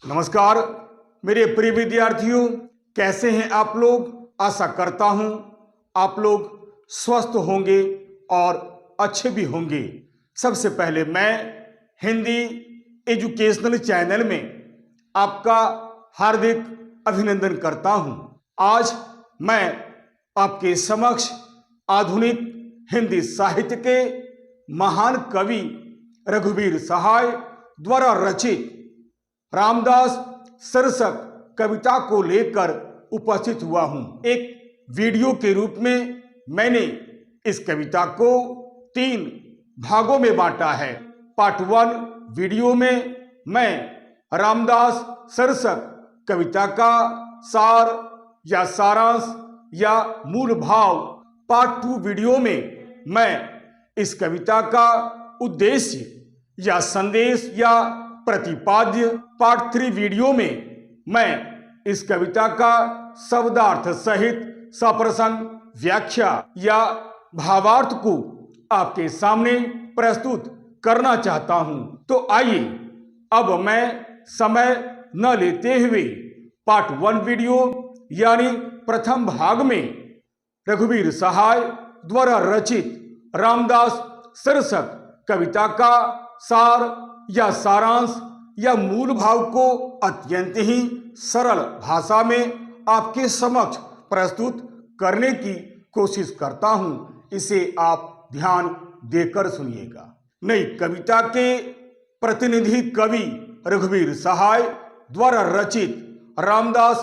नमस्कार मेरे प्रिय विद्यार्थियों, कैसे हैं आप लोग। आशा करता हूं आप लोग स्वस्थ होंगे और अच्छे भी होंगे। सबसे पहले मैं हिंदी एजुकेशनल चैनल में आपका हार्दिक अभिनंदन करता हूं। आज मैं आपके समक्ष आधुनिक हिंदी साहित्य के महान कवि रघुवीर सहाय द्वारा रचित रामदास शीर्षक कविता को लेकर उपस्थित हुआ हूं। एक वीडियो के रूप में मैंने इस कविता को 3 भागों में बांटा है। पार्ट 1 वीडियो में मैं रामदास शीर्षक कविता का सार या सारांश या मूल भाव, पार्ट 2 वीडियो में मैं इस कविता का उद्देश्य या संदेश या प्रतिपाद्य, पार्ट 3 वीडियो में मैं इस कविता का शब्दार्थ सहित सप्रसंग व्याख्या या भावार्थ को आपके सामने प्रस्तुत करना चाहता हूं। तो आइए अब मैं समय न लेते हुए पार्ट 1 वीडियो यानी प्रथम भाग में रघुवीर सहाय द्वारा रचित रामदास शीर्षक कविता का सार या सारांश या मूल भाव को अत्यंत ही सरल भाषा में आपके समक्ष प्रस्तुत करने की कोशिश करता हूं। इसे आप ध्यान देकर सुनिएगा। नई कविता के प्रतिनिधि कवि रघुवीर सहाय द्वारा रचित रामदास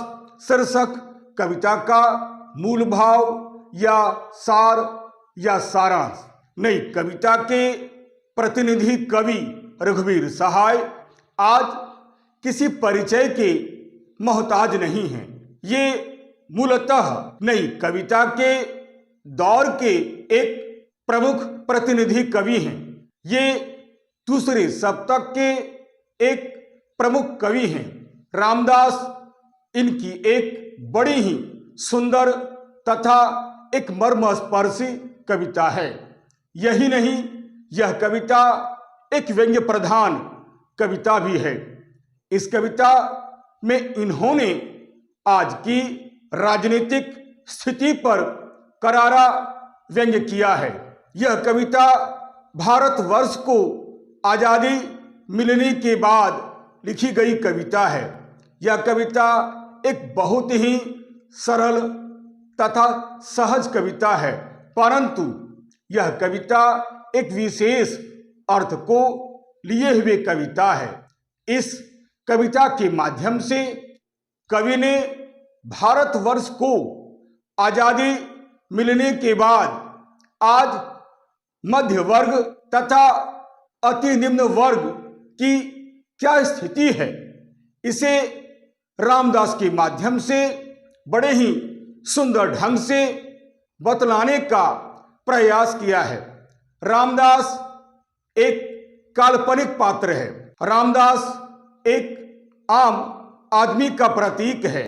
शीर्षक कविता का मूल भाव या सार या सारांश। नई कविता के प्रतिनिधि कवि रघुवीर सहाय आज किसी परिचय के मोहताज नहीं हैं। ये मूलतः नई कविता के दौर के एक प्रमुख प्रतिनिधि कवि हैं। ये दूसरे शतक के एक प्रमुख कवि हैं। रामदास इनकी एक बड़ी ही सुंदर तथा एक मर्मस्पर्शी कविता है। यही नहीं, यह कविता एक व्यंग्य प्रधान कविता भी है। इस कविता में इन्होंने आज की राजनीतिक स्थिति पर करारा व्यंग्य किया है। यह कविता भारतवर्ष को आज़ादी मिलने के बाद लिखी गई कविता है। यह कविता एक बहुत ही सरल तथा सहज कविता है, परंतु यह कविता एक विशेष अर्थ को लिए हुए कविता है। इस कविता के माध्यम से कवि ने भारतवर्ष को आज़ादी मिलने के बाद आज मध्य वर्ग तथा अति निम्न वर्ग की क्या स्थिति है, इसे रामदास के माध्यम से बड़े ही सुंदर ढंग से बतलाने का प्रयास किया है। रामदास एक काल्पनिक पात्र है। रामदास एक आम आदमी का प्रतीक है।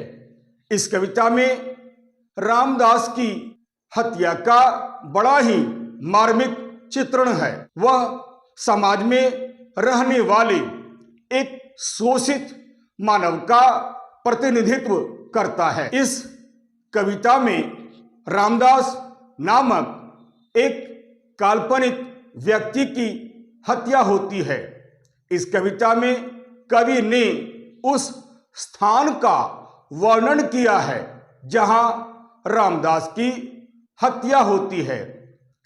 इस कविता में रामदास की हत्या का बड़ा ही मार्मिक चित्रण है। वह समाज में रहने वाले एक शोषित मानव का प्रतिनिधित्व करता है। इस कविता में रामदास नामक एक काल्पनिक व्यक्ति की हत्या होती है। इस कविता में कवि ने उस स्थान का वर्णन किया है जहां रामदास की हत्या होती है।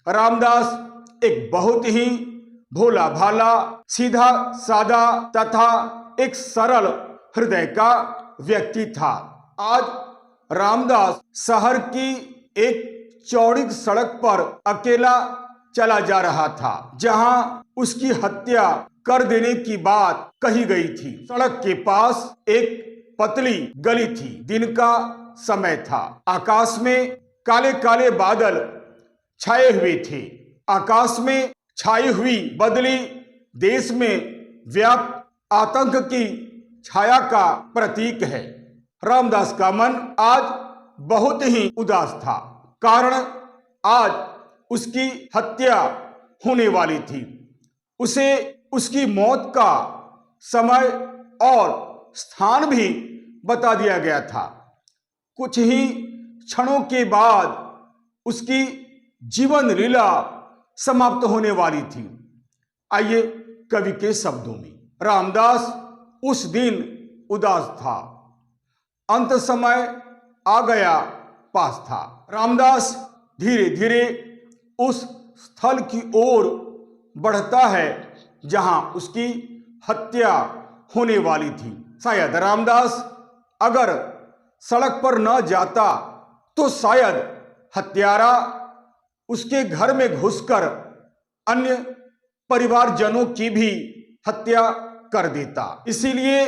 रामदास एक बहुत ही भोला भाला, सीधा सादा तथा एक सरल हृदय का व्यक्ति था। आज रामदास शहर की एक चौड़ी सड़क पर अकेला चला जा रहा था, जहां उसकी हत्या कर देने की बात कही गई थी। सड़क के पास एक पतली गली थी। दिन का समय था। आकाश में काले काले बादल छाए हुए थे। आकाश में छाई हुई बदली देश में व्याप्त आतंक की छाया का प्रतीक है। रामदास का मन आज बहुत ही उदास था, कारण आज उसकी हत्या होने वाली थी। उसे उसकी मौत का समय और स्थान भी बता दिया गया था। कुछ ही क्षणों के बाद उसकी जीवन लीला समाप्त होने वाली थी। आइए कवि के शब्दों में। रामदास उस दिन उदास था, अंत समय आ गया पास था। रामदास धीरे धीरे उस स्थल की ओर बढ़ता है जहां उसकी हत्या होने वाली थी। शायद रामदास अगर सड़क पर न जाता तो शायद हत्यारा उसके घर में घुसकर अन्य परिवारजनों की भी हत्या कर देता। इसीलिए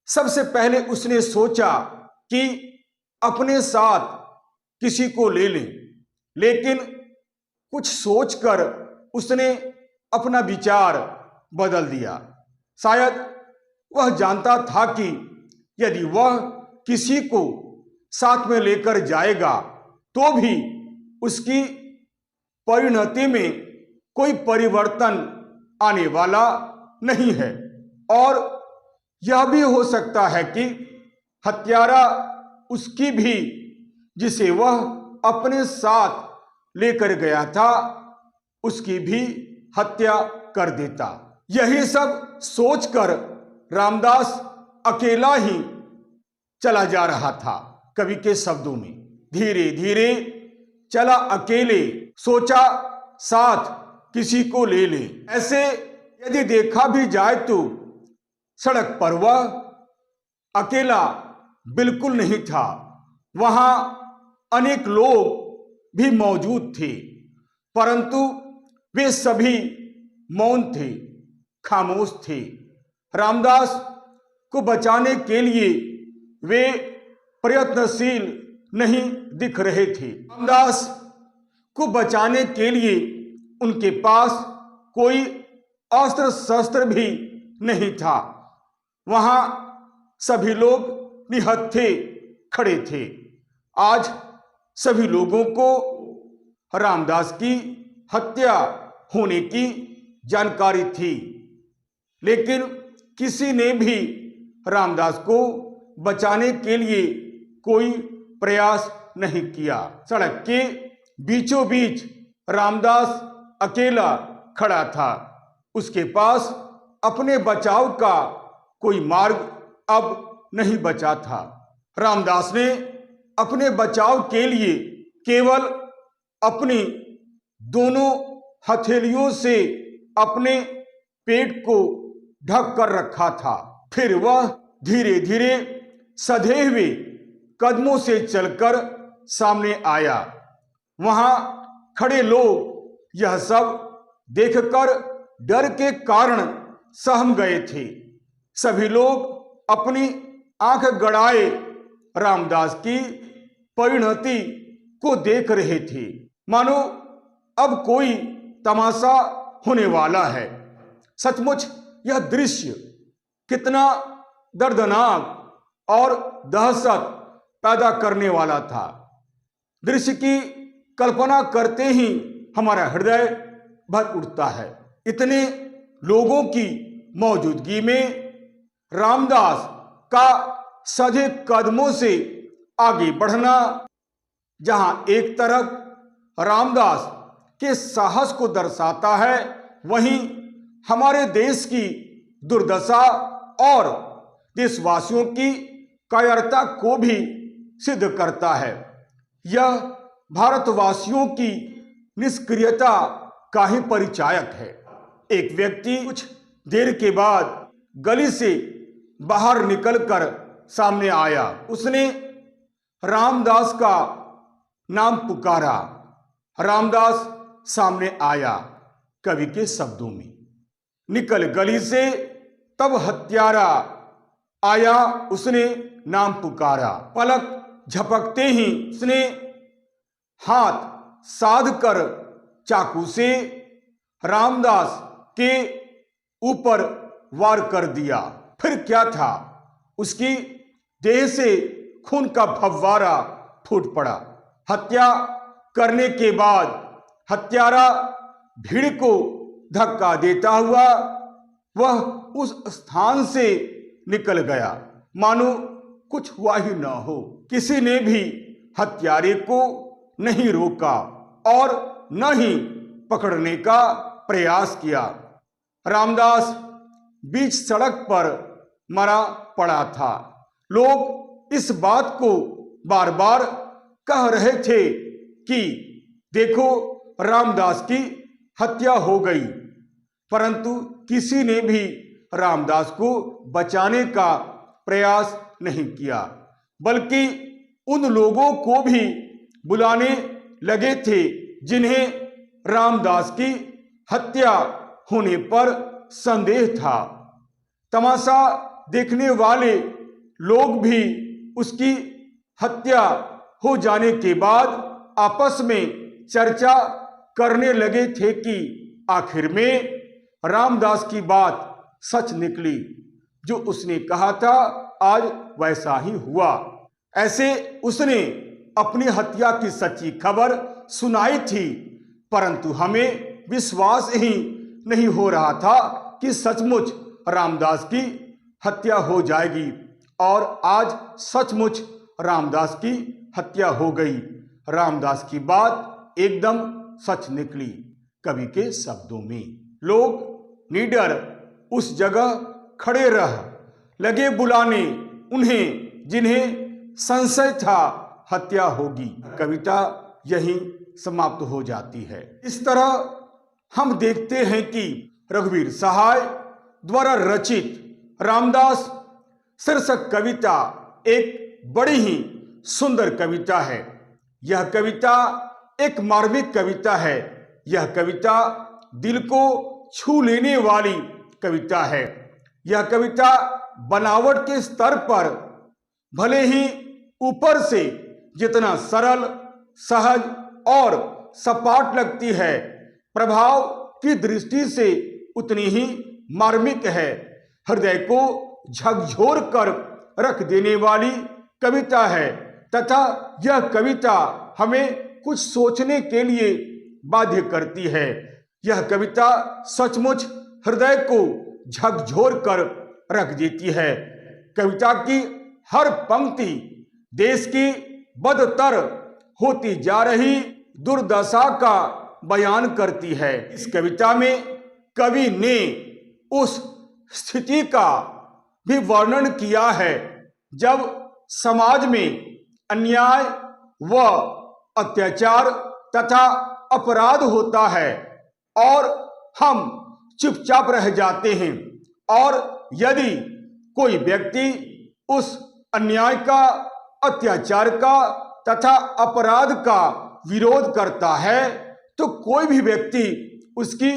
सबसे पहले उसने सोचा कि अपने साथ किसी को ले लें, लेकिन कुछ सोचकर उसने अपना विचार बदल दिया। शायद वह जानता था कि यदि वह किसी को साथ में लेकर जाएगा तो भी उसकी परिणति में कोई परिवर्तन आने वाला नहीं है, और यह भी हो सकता है कि हत्यारा उसकी भी, जिसे वह अपने साथ लेकर गया था, उसकी भी हत्या कर देता। यही सब सोचकर रामदास अकेला ही चला जा रहा था। कवि के शब्दों में, धीरे धीरे चला अकेले, सोचा साथ किसी को ले ले। ऐसे यदि देखा भी जाए तो सड़क पर वह अकेला बिल्कुल नहीं था। वहां अनेक लोग भी मौजूद थे, परंतु वे सभी मौन थे, खामोश थे। रामदास को बचाने के लिए वे प्रयत्नशील नहीं दिख रहे थे। रामदास को बचाने के लिए उनके पास कोई अस्त्र शस्त्र भी नहीं था। वहां सभी लोग निहत्थे खड़े थे। आज सभी लोगों को रामदास की हत्या होने की जानकारी थी, लेकिन किसी ने भी रामदास को बचाने के लिए कोई प्रयास नहीं किया। सड़क के बीचों बीच रामदास अकेला खड़ा था। उसके पास अपने बचाव का कोई मार्ग अब नहीं बचा था। रामदास ने अपने बचाव के लिए केवल अपनी दोनों हथेलियों से अपने पेट को ढक कर रखा था। फिर वह धीरे धीरे सधे हुए कदमों से चलकर सामने आया। वहां खड़े लोग यह सब देखकर डर के कारण सहम गए थे। सभी लोग अपनी आंख गड़ाए रामदास की परिणति को देख रहे थे, मानो अब कोई तमाशा होने वाला है। सचमुच यह दृश्य कितना दर्दनाक और दहशत पैदा करने वाला था। दृश्य की कल्पना करते ही हमारा हृदय भर उठता है। इतने लोगों की मौजूदगी में रामदास का सधे कदमों से आगे बढ़ना, जहां एक तरफ रामदास के साहस को दर्शाता है, वहीं हमारे देश की दुर्दशा और देशवासियों की कायरता को भी सिद्ध करता है। यह भारतवासियों की निष्क्रियता का ही परिचायक है। एक व्यक्ति कुछ देर के बाद गली से बाहर निकलकर सामने आया। उसने रामदास का नाम पुकारा। रामदास सामने आया। कवि के शब्दों में, निकल गली से तब हत्यारा आया, उसने नाम पुकारा। पलक झपकते ही उसने हाथ साध कर चाकू से रामदास के ऊपर वार कर दिया। फिर क्या था, उसकी देह से खून का फव्वारा फूट पड़ा। हत्या करने के बाद हत्यारा भीड़ को धक्का देता हुआ वह उस स्थान से निकल गया, मानो कुछ हुआ ही ना हो। किसी ने भी हत्यारे को नहीं रोका और न ही पकड़ने का प्रयास किया। रामदास बीच सड़क पर मरा पड़ा था। लोग इस बात को बार बार कह रहे थे कि देखो, रामदास की हत्या हो गई, परंतु किसी ने भी रामदास को बचाने का प्रयास नहीं किया, बल्कि उन लोगों को भी बुलाने लगे थे जिन्हें रामदास की हत्या होने पर संदेह था। तमाशा देखने वाले लोग भी उसकी हत्या हो जाने के बाद आपस में चर्चा करने लगे थे कि आखिर में रामदास की बात सच निकली, जो उसने कहा था आज वैसा ही हुआ। ऐसे उसने अपनी हत्या की सच्ची खबर सुनाई थी, परंतु हमें विश्वास ही नहीं हो रहा था कि सचमुच रामदास की हत्या हो जाएगी, और आज सचमुच रामदास की हत्या हो गई। रामदास की बात एकदम सच निकली। कवि के शब्दों में लोग निडर उस जगह खड़े रह लगे बुलाने उन्हें जिन्हें संशय था हत्या होगी। कविता यहीं समाप्त हो जाती है। इस तरह हम देखते हैं कि रघुवीर सहाय द्वारा रचित रामदास शीर्षक कविता एक बड़ी ही सुंदर कविता है। यह कविता एक मार्मिक कविता है। यह कविता दिल को छू लेने वाली कविता है। यह कविता बनावट के स्तर पर भले ही ऊपर से जितना सरल, सहज और सपाट लगती है, प्रभाव की दृष्टि से उतनी ही मार्मिक है। हृदय को झकझोर कर रख देने वाली कविता है तथा यह कविता हमें कुछ सोचने के लिए बाध्य करती है। यह कविता सचमुच हृदय को झकझोर कर रख देती है। कविता की हर पंक्ति देश की बदतर होती जा रही दुर्दशा का बयान करती है। इस कविता में कवि ने उस स्थिति का भी वर्णन किया है जब समाज में अन्याय व अत्याचार तथा अपराध होता है और हम चुपचाप रह जाते हैं, और यदि कोई व्यक्ति उस अन्याय का, अत्याचार का तथा अपराध का विरोध करता है तो कोई भी व्यक्ति उसकी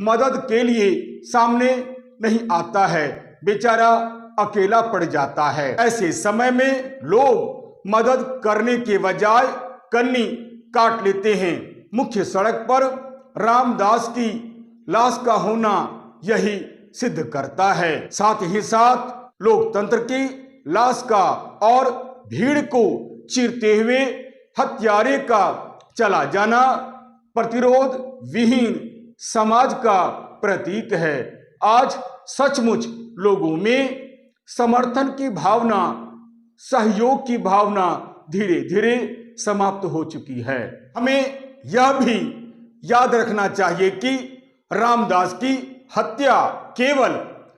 मदद के लिए सामने नहीं आता है, बेचारा अकेला पड़ जाता है। ऐसे समय में लोग मदद करने के बजाय कन्नी काट लेते हैं। मुख्य सड़क पर रामदास की लाश का होना यही सिद्ध करता है। साथ ही साथ लोकतंत्र की लाश का और भीड़ को चीरते हुए हत्यारे का चला जाना प्रतिरोध विहीन समाज का प्रतीक है। आज सचमुच लोगों में समर्थन की भावना, सहयोग की भावना धीरे धीरे समाप्त हो चुकी है। हमें यह भी याद रखना चाहिए कि रामदास की हत्या केवल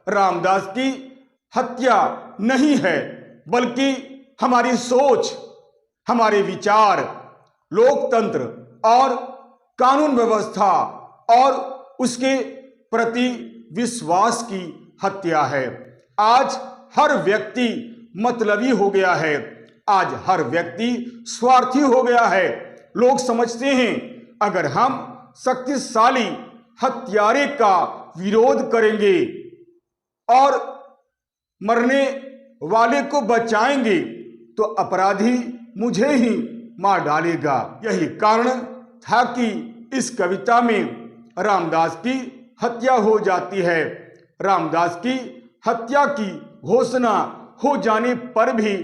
रामदास की हत्या नहीं है, बल्कि हमारी सोच, हमारे विचार, लोकतंत्र और कानून व्यवस्था और उसके प्रति विश्वास की हत्या है। आज हर व्यक्ति मतलबी हो गया है। आज हर व्यक्ति स्वार्थी हो गया है। लोग समझते हैं अगर हम शक्तिशाली हत्यारे का विरोध करेंगे और मरने वाले को बचाएंगे तो अपराधी मुझे ही मार डालेगा। यही कारण था कि इस कविता में रामदास की हत्या हो जाती है। रामदास की हत्या की घोषणा हो जाने पर भी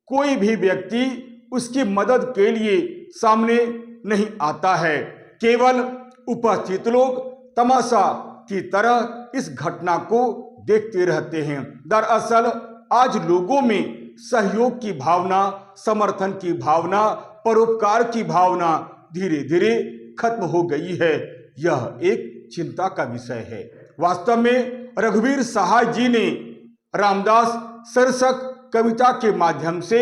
कोई भी व्यक्ति उसकी मदद के लिए सामने नहीं आता है। केवल उपस्थित लोग तमाशा की तरह इस घटना को देखते रहते हैं। दरअसल आज लोगों में सहयोग की भावना, समर्थन की भावना, परोपकार की भावना धीरे धीरे खत्म हो गई है। यह एक चिंता का विषय है। वास्तव में रघुवीर सहाय जी ने रामदास शीर्षक कविता के माध्यम से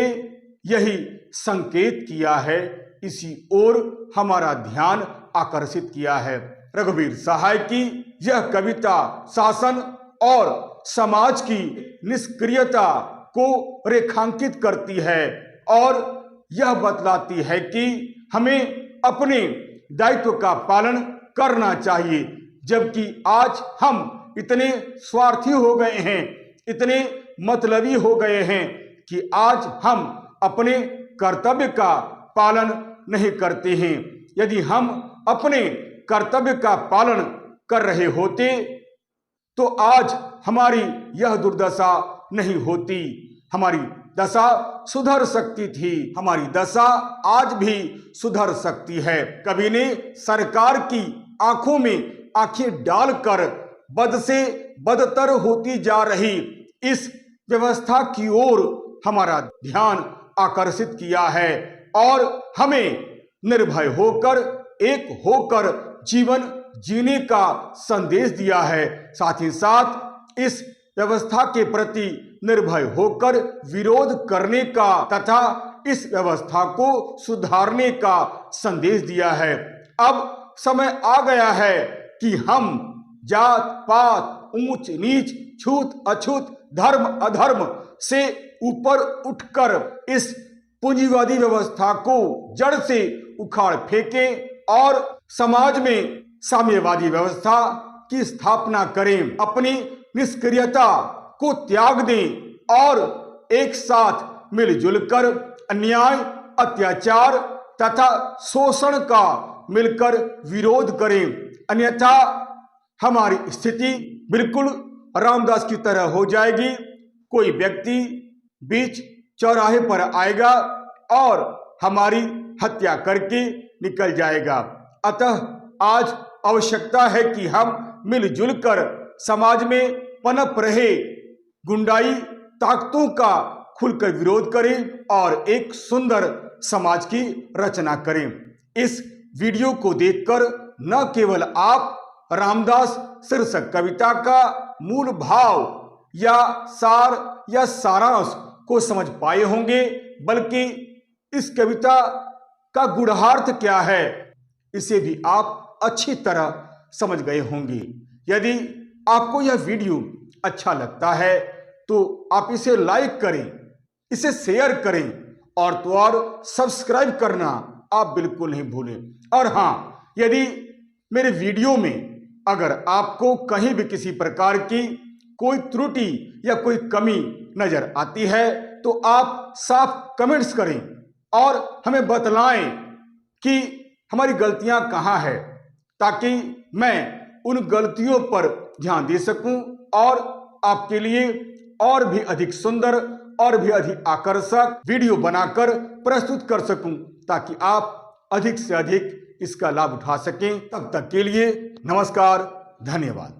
यही संकेत किया है, इसी ओर हमारा ध्यान आकर्षित किया है। रघुवीर सहाय की यह कविता शासन और समाज की निष्क्रियता को रेखांकित करती है और यह बतलाती है कि हमें अपने दायित्व का पालन करना चाहिए। जबकि आज हम इतने स्वार्थी हो गए हैं, इतने मतलबी हो गए हैं कि आज हम अपने कर्तव्य का पालन नहीं करते हैं। यदि हम अपने कर्तव्य का पालन कर रहे होते तो आज हमारी यह दुर्दशा नहीं होती, हमारी दशा सुधर सकती थी, हमारी दशा आज भी सुधर सकती है। कवि ने सरकार की आंखों में आंखें डालकर बद से बदतर होती जा रही इस व्यवस्था की ओर हमारा ध्यान आकर्षित किया है और हमें निर्भय होकर, एक होकर जीवन जीने का संदेश दिया है। साथ ही साथ इस व्यवस्था के प्रति निर्भय होकर विरोध करने का तथा इस व्यवस्था को सुधारने का संदेश दिया है। अब समय आ गया है कि हम जात पात, ऊंच नीच, छूत अछूत, धर्म अधर्म से ऊपर उठकर इस पूंजीवादी व्यवस्था को जड़ से उखाड़ फेंकें और समाज में साम्यवादी व्यवस्था की स्थापना करें। अपनी निष्क्रियता को त्याग दें और एक साथ मिलजुल कर अन्याय, अत्याचार तथा शोषण का मिलकर विरोध करें। अन्यथा हमारी स्थिति बिल्कुल रामदास की तरह हो जाएगी। कोई व्यक्ति बीच चौराहे पर आएगा और हमारी हत्या करके निकल जाएगा। अतः आज आवश्यकता है कि हम मिलजुल कर समाज में पनप रहे गुंडाई ताकतों का खुलकर विरोध करें और एक सुंदर समाज की रचना करें। इस वीडियो को देखकर न केवल आप रामदास शीर्षक कविता का मूल भाव या सार या सारांश को समझ पाए होंगे, बल्कि इस कविता का गूढ़ार्थ क्या है इसे भी आप अच्छी तरह समझ गए होंगे। यदि आपको यह वीडियो अच्छा लगता है तो आप इसे लाइक करें, इसे शेयर करें और तो और सब्सक्राइब करना आप बिल्कुल नहीं भूलें। और हाँ, यदि मेरे वीडियो में अगर आपको कहीं भी किसी प्रकार की कोई त्रुटि या कोई कमी नजर आती है तो आप साफ कमेंट्स करें और हमें बतलाएं कि हमारी गलतियां कहाँ है, ताकि मैं उन गलतियों पर ध्यान दे सकूं और आपके लिए और भी अधिक सुंदर और भी अधिक आकर्षक वीडियो बनाकर प्रस्तुत कर सकूं, ताकि आप अधिक से अधिक इसका लाभ उठा सकें। तब तक के लिए नमस्कार, धन्यवाद।